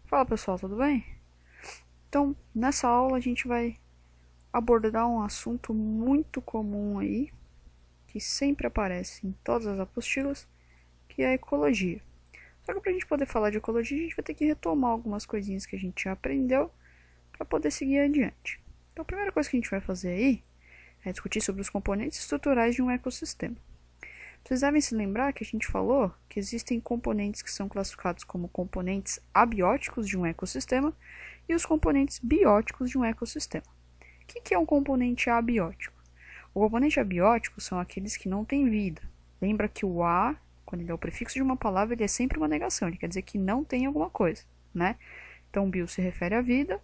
Fala pessoal, tudo bem? Então, nessa aula a gente vai abordar um assunto muito comum aí, que sempre aparece em todas as apostilas, que é a ecologia. Só que para a gente poder falar de ecologia, a gente vai ter que retomar algumas coisinhas que a gente já aprendeu para poder seguir adiante. Então, a primeira coisa que a gente vai fazer aí é discutir sobre os componentes estruturais de um ecossistema. Vocês devem se lembrar que a gente falou que existem componentes que são classificados como componentes abióticos de um ecossistema e os componentes bióticos de um ecossistema. O que é um componente abiótico? O componente abiótico são aqueles que não têm vida. Lembra que o a, quando ele é o prefixo de uma palavra, ele é sempre uma negação, ele quer dizer que não tem alguma coisa, né? Então, bio se refere à vida,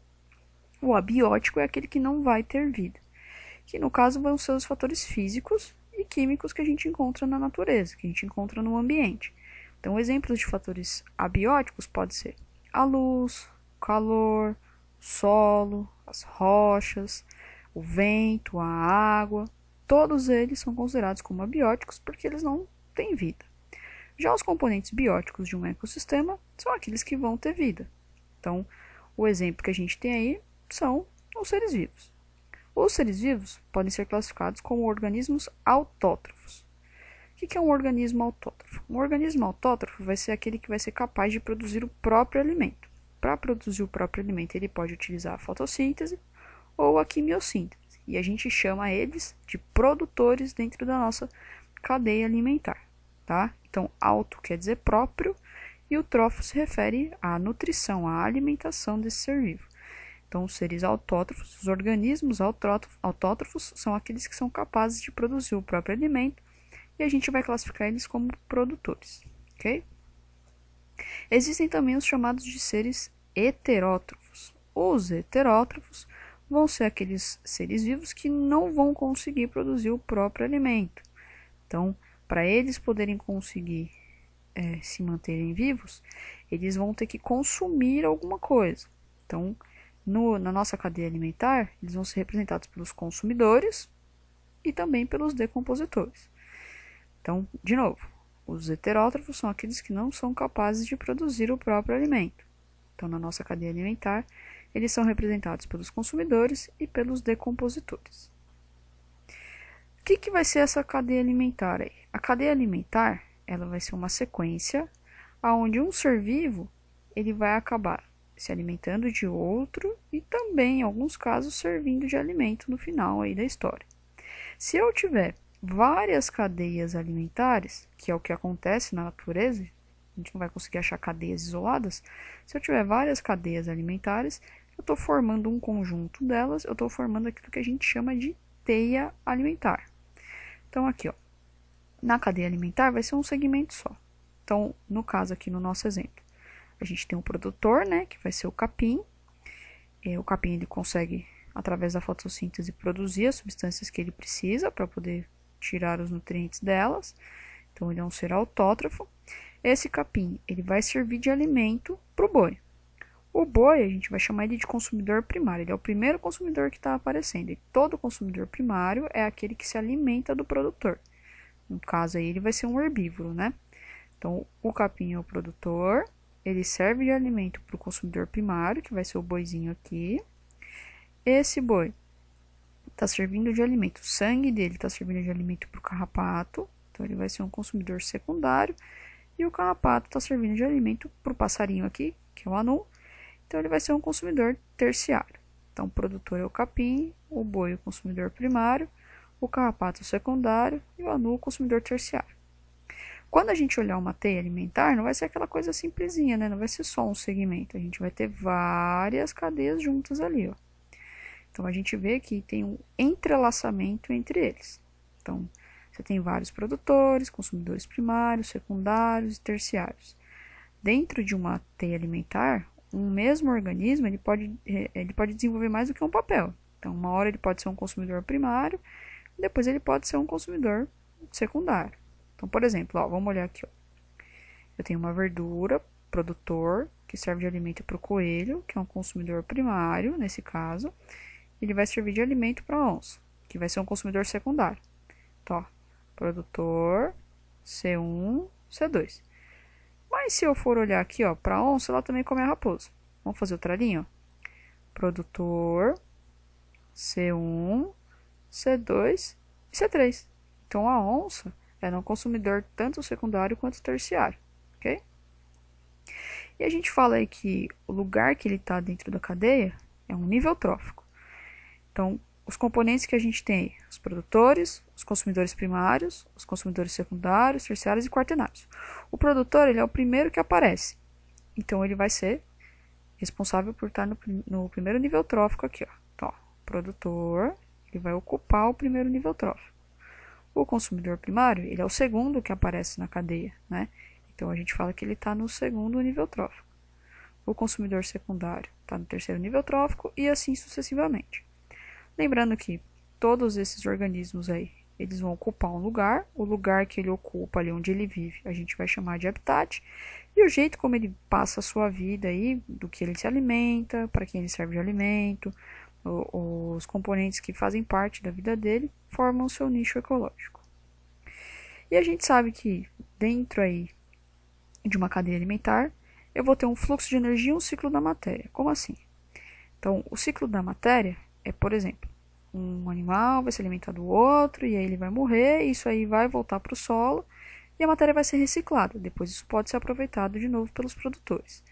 o abiótico é aquele que não vai ter vida, que no caso vão ser os fatores físicos e químicos que a gente encontra na natureza, que a gente encontra no ambiente. Então, exemplos de fatores abióticos pode ser a luz, o calor, o solo, as rochas, o vento, a água. Todos eles são considerados como abióticos porque eles não têm vida. Já os componentes bióticos de um ecossistema são aqueles que vão ter vida. Então, o exemplo que a gente tem aí são os seres vivos. Os seres vivos podem ser classificados como organismos autótrofos. O que é um organismo autótrofo? Um organismo autótrofo vai ser aquele que vai ser capaz de produzir o próprio alimento. Para produzir o próprio alimento, ele pode utilizar a fotossíntese ou a quimiossíntese. E a gente chama eles de produtores dentro da nossa cadeia alimentar. Tá? Então, auto quer dizer próprio e o trofo se refere à nutrição, à alimentação desse ser vivo. Então, os seres autótrofos, os organismos autótrofos, são aqueles que são capazes de produzir o próprio alimento e a gente vai classificar eles como produtores, ok? Existem também os chamados de seres heterótrofos. Os heterótrofos vão ser aqueles seres vivos que não vão conseguir produzir o próprio alimento. Então, para eles poderem conseguir se manterem vivos, eles vão ter que consumir alguma coisa. Então, na nossa cadeia alimentar, eles vão ser representados pelos consumidores e também pelos decompositores. Então, de novo, os heterótrofos são aqueles que não são capazes de produzir o próprio alimento. Então, na nossa cadeia alimentar, eles são representados pelos consumidores e pelos decompositores. O que vai ser essa cadeia alimentar aí? A cadeia alimentar, ela vai ser uma sequência onde um ser vivo ele vai acabar se alimentando de outro e também, em alguns casos, servindo de alimento no final aí da história. Se eu tiver várias cadeias alimentares, que é o que acontece na natureza, a gente não vai conseguir achar cadeias isoladas, se eu tiver várias cadeias alimentares, eu estou formando um conjunto delas, eu estou formando aquilo que a gente chama de teia alimentar. Então, aqui, ó, na cadeia alimentar vai ser um segmento só. Então, no caso aqui, no nosso exemplo, a gente tem um produtor, né, que vai ser o capim. O capim ele consegue, através da fotossíntese, produzir as substâncias que ele precisa para poder tirar os nutrientes delas. Então, ele é um ser autótrofo. Esse capim ele vai servir de alimento para o boi. O boi, a gente vai chamar ele de consumidor primário. Ele é o primeiro consumidor que está aparecendo. E todo consumidor primário é aquele que se alimenta do produtor. No caso aí, ele vai ser um herbívoro, né? Então, o capim é o produtor. Ele serve de alimento para o consumidor primário, que vai ser o boizinho aqui. Esse boi está servindo de alimento, o sangue dele está servindo de alimento para o carrapato, então ele vai ser um consumidor secundário. E o carrapato está servindo de alimento para o passarinho aqui, que é o anu, então ele vai ser um consumidor terciário. Então o produtor é o capim, o boi é o consumidor primário, o carrapato é o secundário e o anu é o consumidor terciário. Quando a gente olhar uma teia alimentar, não vai ser aquela coisa simplesinha, né? Não vai ser só um segmento. A gente vai ter várias cadeias juntas ali, ó. Então, a gente vê que tem um entrelaçamento entre eles. Então, você tem vários produtores, consumidores primários, secundários e terciários. Dentro de uma teia alimentar, um mesmo organismo ele pode desenvolver mais do que um papel. Então, uma hora ele pode ser um consumidor primário, depois ele pode ser um consumidor secundário. Então, por exemplo, ó, vamos olhar aqui. Ó. Eu tenho uma verdura, produtor, que serve de alimento para o coelho, que é um consumidor primário, nesse caso. Ele vai servir de alimento para a onça, que vai ser um consumidor secundário. Então, ó, produtor, C1, C2. Mas se eu for olhar aqui, ó, para a onça, ela também come a raposa. Vamos fazer outra linha, ó. Produtor, C1, C2 e C3. Então, a onça é um consumidor tanto secundário quanto terciário, ok? E a gente fala aí que o lugar que ele está dentro da cadeia é um nível trófico. Então, os componentes que a gente tem aí, os produtores, os consumidores primários, os consumidores secundários, terciários e quaternários. O produtor, ele é o primeiro que aparece. Então, ele vai ser responsável por estar no primeiro nível trófico aqui, ó. Então, ó, o produtor, ele vai ocupar o primeiro nível trófico. O consumidor primário, ele é o segundo que aparece na cadeia, né? Então, a gente fala que ele está no segundo nível trófico. O consumidor secundário está no terceiro nível trófico e assim sucessivamente. Lembrando que todos esses organismos aí, eles vão ocupar um lugar. O lugar que ele ocupa ali onde ele vive, a gente vai chamar de habitat. E o jeito como ele passa a sua vida aí, do que ele se alimenta, para quem ele serve de alimento, os componentes que fazem parte da vida dele, formam o seu nicho ecológico. E a gente sabe que dentro aí de uma cadeia alimentar, eu vou ter um fluxo de energia e um ciclo da matéria. Como assim? Então, o ciclo da matéria é, por exemplo, um animal vai se alimentar do outro e aí ele vai morrer, e isso aí vai voltar para o solo e a matéria vai ser reciclada. Depois isso pode ser aproveitado de novo pelos produtores.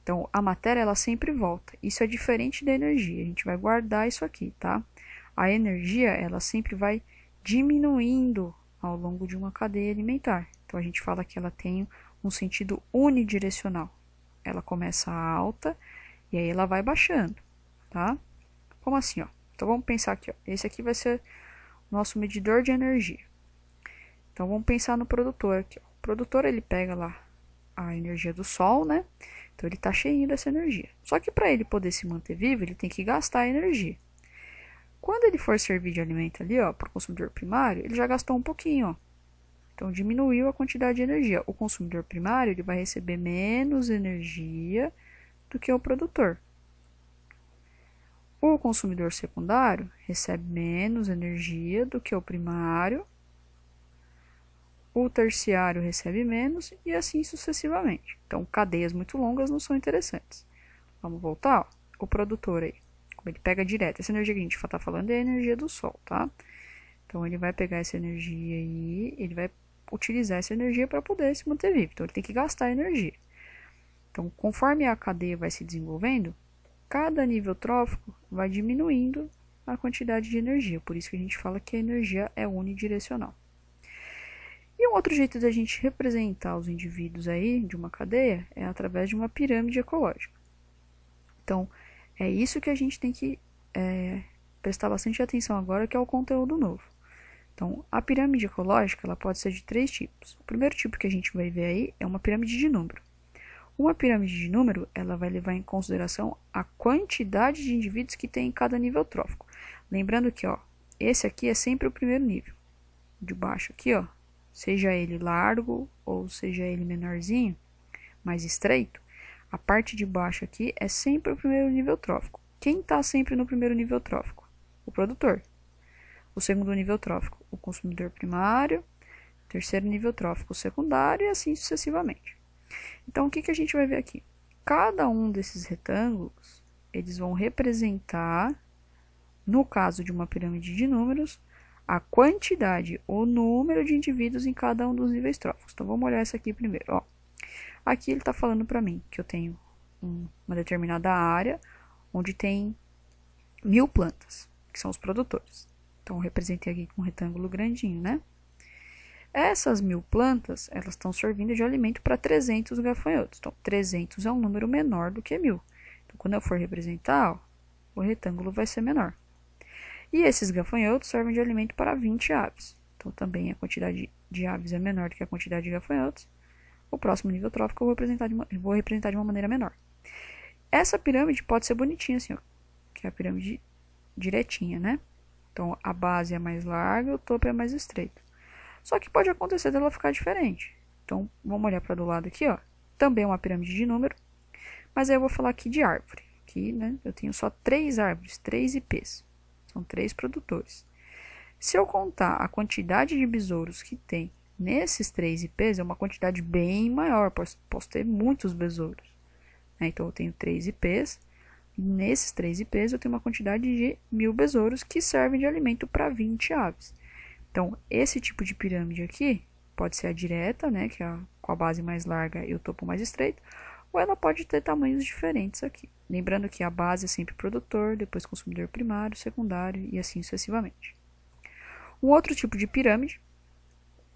Então, a matéria ela sempre volta. Isso é diferente da energia. A gente vai guardar isso aqui, tá? A energia ela sempre vai diminuindo ao longo de uma cadeia alimentar. Então, a gente fala que ela tem um sentido unidirecional. Ela começa alta e aí ela vai baixando, tá? Como assim, ó? Então vamos pensar aqui, ó. Esse aqui vai ser o nosso medidor de energia. Então vamos pensar no produtor aqui, ó. O produtor ele pega lá a energia do sol, né? Então ele está cheio dessa energia. Só que para ele poder se manter vivo, ele tem que gastar a energia. Quando ele for servir de alimento ali, ó, para o consumidor primário, ele já gastou um pouquinho, ó. Então diminuiu a quantidade de energia. O consumidor primário ele vai receber menos energia do que o produtor. O consumidor secundário recebe menos energia do que o primário, o terciário recebe menos e assim sucessivamente. Então, cadeias muito longas não são interessantes. Vamos voltar? Ó. O produtor aí, como ele pega direto, essa energia que a gente está falando é a energia do sol, tá? Então, ele vai pegar essa energia aí, ele vai utilizar essa energia para poder se manter vivo. Então, ele tem que gastar energia. Então, conforme a cadeia vai se desenvolvendo, cada nível trófico vai diminuindo a quantidade de energia. Por isso que a gente fala que a energia é unidirecional. E um outro jeito da gente representar os indivíduos aí de uma cadeia é através de uma pirâmide ecológica. Então, é isso que a gente tem que prestar bastante atenção agora, que é o conteúdo novo. Então, a pirâmide ecológica ela pode ser de 3 tipos. O primeiro tipo que a gente vai ver aí é uma pirâmide de número. Uma pirâmide de número, ela vai levar em consideração a quantidade de indivíduos que tem em cada nível trófico. Lembrando que, ó, esse aqui é sempre o primeiro nível. De baixo aqui, ó, seja ele largo ou seja ele menorzinho, mais estreito, a parte de baixo aqui é sempre o primeiro nível trófico. Quem está sempre no primeiro nível trófico? O produtor. O segundo nível trófico, o consumidor primário. Terceiro nível trófico, o secundário e assim sucessivamente. Então, o que a gente vai ver aqui? Cada um desses retângulos, eles vão representar, no caso de uma pirâmide de números, a quantidade, o número de indivíduos em cada um dos níveis tróficos. Então, vamos olhar essa aqui primeiro. Ó. Aqui ele está falando para mim que eu tenho uma determinada área onde tem 1000 plantas, que são os produtores. Então, eu representei aqui com um retângulo grandinho, né? Essas 1000 plantas, elas estão servindo de alimento para 300 gafanhotos. Então, 300 é um número menor do que 1000. Então, quando eu for representar, ó, o retângulo vai ser menor. E esses gafanhotos servem de alimento para 20 aves. Então, também a quantidade de aves é menor do que a quantidade de gafanhotos. O próximo nível trófico eu vou representar de uma maneira menor. Essa pirâmide pode ser bonitinha assim, ó, que é a pirâmide direitinha, né? Então, a base é mais larga, o topo é mais estreito. Só que pode acontecer dela ficar diferente. Então, vamos olhar para do lado aqui, ó. Também é uma pirâmide de número, mas aí eu vou falar aqui de árvore. Aqui, né, eu tenho só 3 árvores, 3 IPs. São 3 produtores. Se eu contar a quantidade de besouros que tem nesses 3 IPs, é uma quantidade bem maior. Posso ter muitos besouros. né? Então eu tenho 3 IPs, e nesses 3 IPs eu tenho uma quantidade de 1000 besouros que servem de alimento para 20 aves. Então esse tipo de pirâmide aqui pode ser a direta, né, que é com a base mais larga e o topo mais estreito, ou ela pode ter tamanhos diferentes aqui. Lembrando que a base é sempre produtor, depois consumidor primário, secundário e assim sucessivamente. Um outro tipo de pirâmide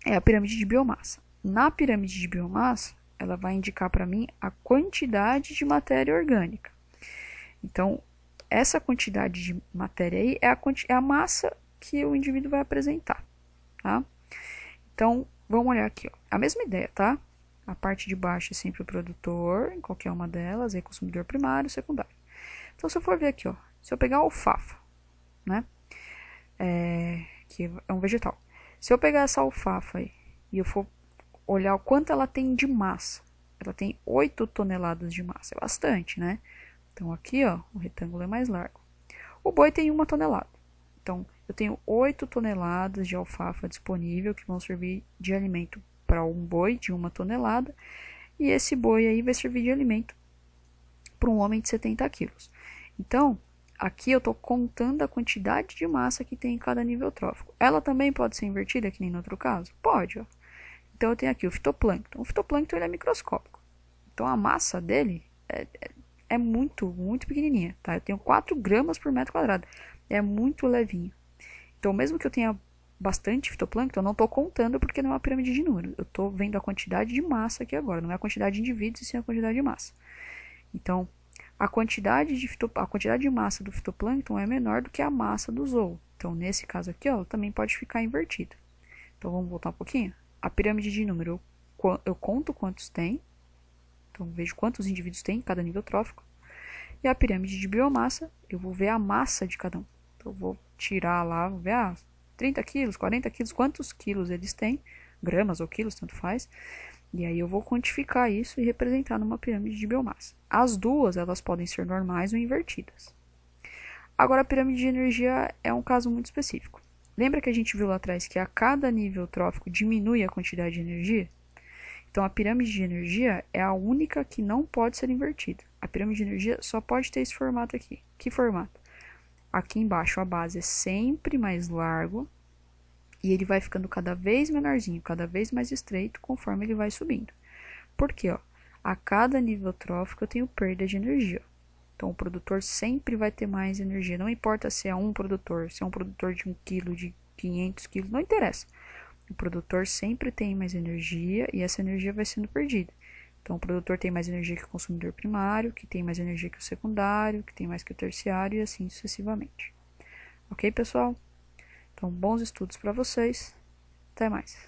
é a pirâmide de biomassa. Na pirâmide de biomassa, ela vai indicar para mim a quantidade de matéria orgânica. Então, essa quantidade de matéria aí é a massa que o indivíduo vai apresentar, tá? Então, vamos olhar aqui, ó. A mesma ideia, tá? A parte de baixo é sempre o produtor, em qualquer uma delas, é consumidor primário, secundário. Então, se eu for ver aqui, ó, se eu pegar a alfafa, né? Que é um vegetal. Se eu pegar essa alfafa aí e eu for olhar o quanto ela tem de massa, ela tem 8 toneladas de massa, é bastante, né? Então aqui, ó, o retângulo é mais largo. O boi tem 1 tonelada. Então, eu tenho 8 toneladas de alfafa disponível que vão servir de alimento para um boi de 1 tonelada. E esse boi aí vai servir de alimento para um homem de 70 quilos. Então, aqui eu estou contando a quantidade de massa que tem em cada nível trófico. Ela também pode ser invertida, que nem no outro caso? Pode, ó. Então, eu tenho aqui o fitoplâncton. O fitoplâncton ele é microscópico. Então, a massa dele é muito, muito pequenininha, tá? Eu tenho 4 gramas por metro quadrado. É muito levinho. Então, mesmo que eu tenha bastante fitoplâncton, eu não estou contando porque não é uma pirâmide de número. Eu estou vendo a quantidade de massa aqui agora. Não é a quantidade de indivíduos, e sim a quantidade de massa. Então, a quantidade de massa do fitoplâncton é menor do que a massa do zoo. Então, nesse caso aqui, ó, também pode ficar invertida. Então, vamos voltar um pouquinho. A pirâmide de número, eu conto quantos tem. Então, vejo quantos indivíduos tem em cada nível trófico. E a pirâmide de biomassa, eu vou ver a massa de cada um. Então, eu vou tirar lá, vou ver 30 quilos, 40 quilos, quantos quilos eles têm, gramas ou quilos, tanto faz. E aí eu vou quantificar isso e representar numa pirâmide de biomassa. As duas, elas podem ser normais ou invertidas. Agora, a pirâmide de energia é um caso muito específico. Lembra que a gente viu lá atrás que a cada nível trófico diminui a quantidade de energia? Então, a pirâmide de energia é a única que não pode ser invertida. A pirâmide de energia só pode ter esse formato aqui. Que formato? Aqui embaixo a base é sempre mais largo e ele vai ficando cada vez menorzinho, cada vez mais estreito conforme ele vai subindo. Por quê? Ó? A cada nível trófico eu tenho perda de energia. Então, o produtor sempre vai ter mais energia. Não importa se é um produtor, se é um produtor de 1 kg, de 500 kg, não interessa. O produtor sempre tem mais energia e essa energia vai sendo perdida. Então, o produtor tem mais energia que o consumidor primário, que tem mais energia que o secundário, que tem mais que o terciário e assim sucessivamente. Ok, pessoal? Então, bons estudos para vocês. Até mais.